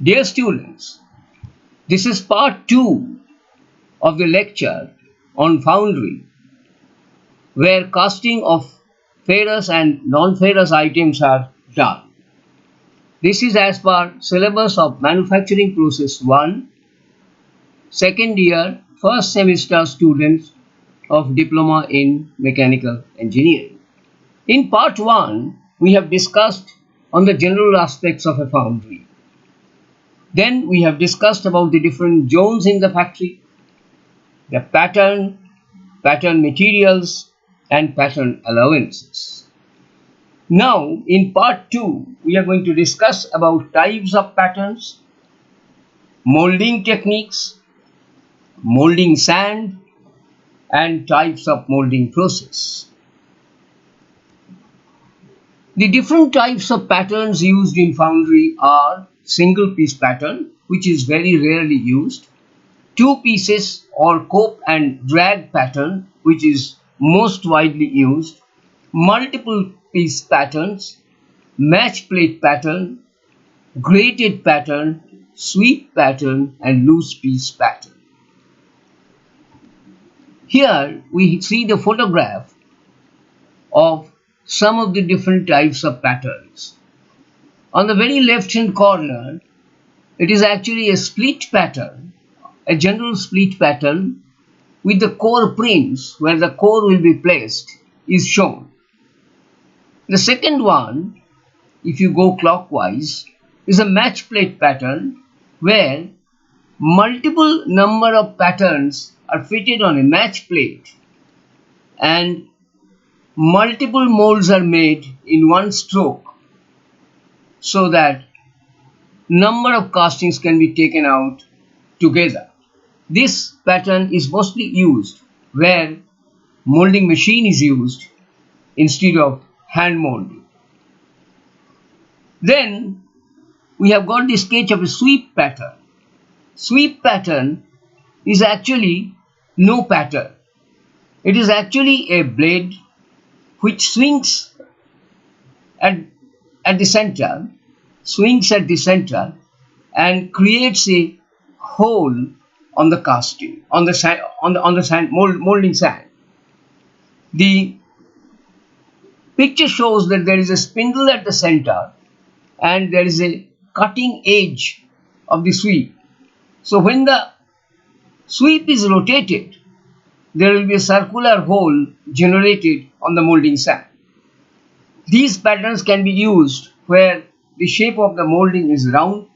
Dear students, this is part 2 of the lecture on foundry, where casting of ferrous and non-ferrous items are done. This is as per syllabus of Manufacturing Process 1, second year, first semester students of Diploma in Mechanical Engineering. In part 1, we have discussed on the general aspects of a foundry. Then we have discussed about the different zones in the factory, the pattern materials, and pattern allowances. Now, in part 2, we are going to discuss about types of patterns, molding techniques, molding sand, and types of molding process. The different types of patterns used in foundry are single piece pattern, which is very rarely used, two pieces or cope and drag pattern, which is most widely used, multiple piece patterns, match plate pattern, grated pattern, sweep pattern, and loose piece pattern. Here we see the photograph of some of the different types of patterns. On the very left hand corner, it is actually a split pattern, a general split pattern with the core prints where the core will be placed is shown. The second one, if you go clockwise, is a match plate pattern where multiple number of patterns are fitted on a match plate and multiple molds are made in one stroke so that number of castings can be taken out together. This pattern is mostly used where molding machine is used instead of hand molding. Then we have got the sketch of a sweep pattern. Sweep pattern is actually no pattern. It is actually a blade which swings at the center, and creates a hole on the casting, on the sand, molding sand. The picture shows that there is a spindle at the center and there is a cutting edge of the sweep. So when the sweep is rotated, there will be a circular hole generated on the molding sand. These patterns can be used where the shape of the molding is round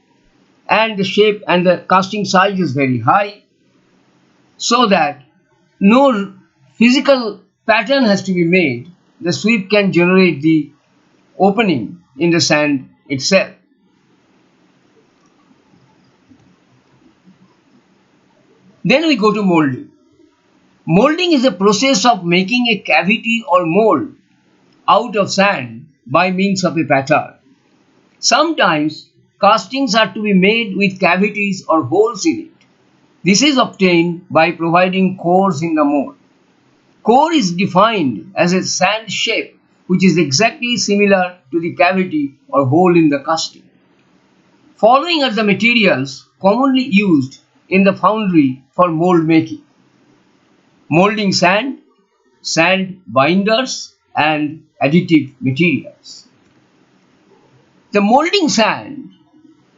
and the shape and the casting size is very high, so that no physical pattern has to be made. The sweep can generate the opening in the sand itself. Then we go to molding. Molding is a process of making a cavity or mold out of sand by means of a pattern. Sometimes castings are to be made with cavities or holes in it. This is obtained by providing cores in the mold. Core is defined as a sand shape which is exactly similar to the cavity or hole in the casting. Following are the materials commonly used in the foundry for mold making: molding sand, sand binders, and additive materials. The molding sand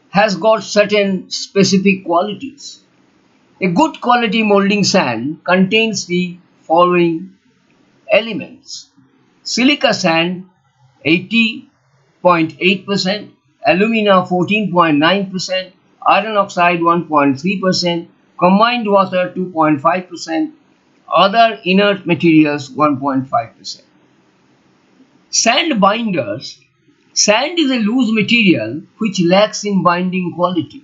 has got certain specific qualities. A good quality molding sand contains the following elements: silica sand 80.8%, alumina 14.9%, iron oxide 1.3%, combined water 2.5%, other inert materials 1.5%. Sand binders. Sand is a loose material which lacks in binding quality.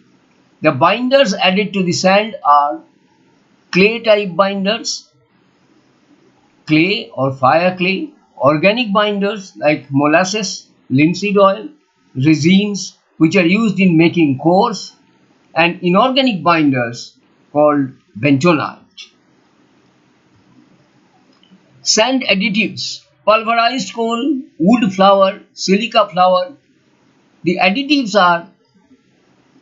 The binders added to the sand are clay type binders, clay or fire clay, organic binders like molasses, linseed oil, resins which are used in making cores, and inorganic binders called bentonite. Sand additives: pulverized coal, wood flour, silica flour. The additives are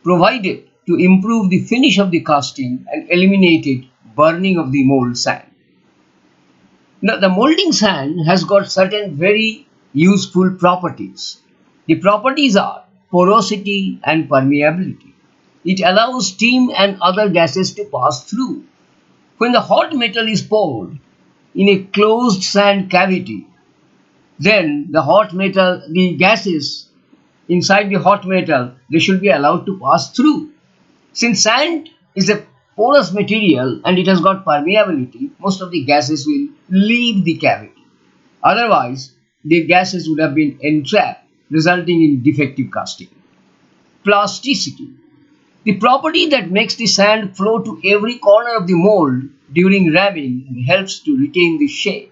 provided to improve the finish of the casting and eliminated burning of the mold sand. Now, the molding sand has got certain very useful properties. The properties are porosity and permeability. It allows steam and other gases to pass through. When the hot metal is poured in a closed sand cavity, then the gases inside the hot metal, they should be allowed to pass through. Since sand is a porous material and it has got permeability, most of the gases will leave the cavity. Otherwise, the gases would have been entrapped, resulting in defective casting. Plasticity. The property that makes the sand flow to every corner of the mold during ramming and helps to retain the shape.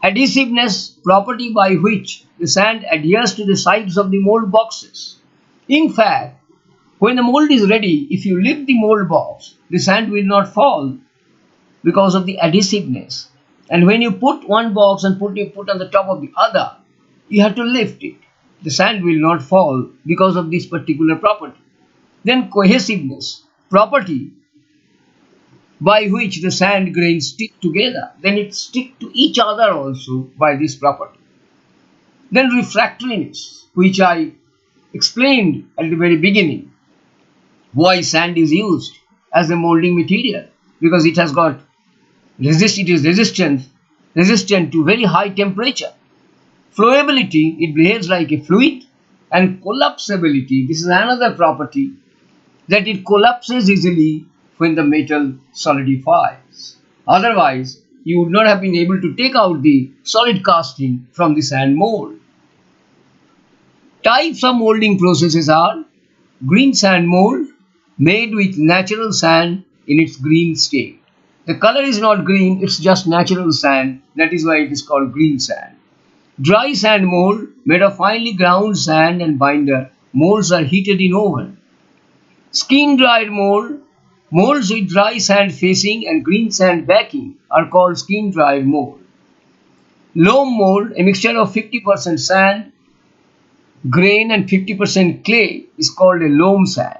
Adhesiveness, property by which the sand adheres to the sides of the mold boxes. In fact, when the mold is ready, if you lift the mold box, the sand will not fall because of the adhesiveness. And when you put one box and put on the top of the other, you have to lift it. The sand will not fall because of this particular property. Then cohesiveness, property by which the sand grains stick together. Then it stick to each other also by this property. Then refractoriness, which I explained at the very beginning. Why sand is used as a molding material? Because it has got resistant to very high temperature. Flowability, it behaves like a fluid. And collapsibility, this is another property, that it collapses easily when the metal solidifies. Otherwise, you would not have been able to take out the solid casting from the sand mold. Types of molding processes are green sand mold, made with natural sand in its green state. The color is not green, it's just natural sand, that is why it is called green sand. Dry sand mold, made of finely ground sand and binder. Molds are heated in oven. Skin dried mold, molds with dry sand facing and green sand backing are called skin dried mold. Loam mold, a mixture of 50% sand, grain and 50% clay, is called a loam sand.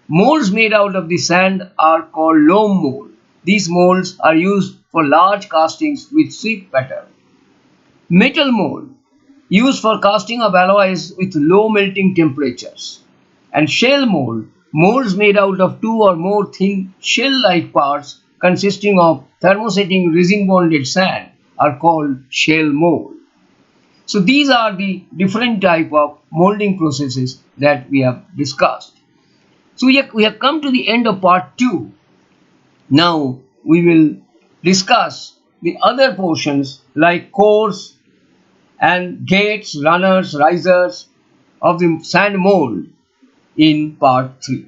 Molds made out of the sand are called loam mold. These molds are used for large castings with sweep pattern. Metal mold, used for casting of alloys with low melting temperatures. And shell mold, molds made out of two or more thin shell-like parts consisting of thermosetting resin-bonded sand are called shell mold. So these are the different type of molding processes that we have discussed. So we have come to the end of part 2. Now we will discuss the other portions like cores and gates, runners, risers of the sand mold in part 3.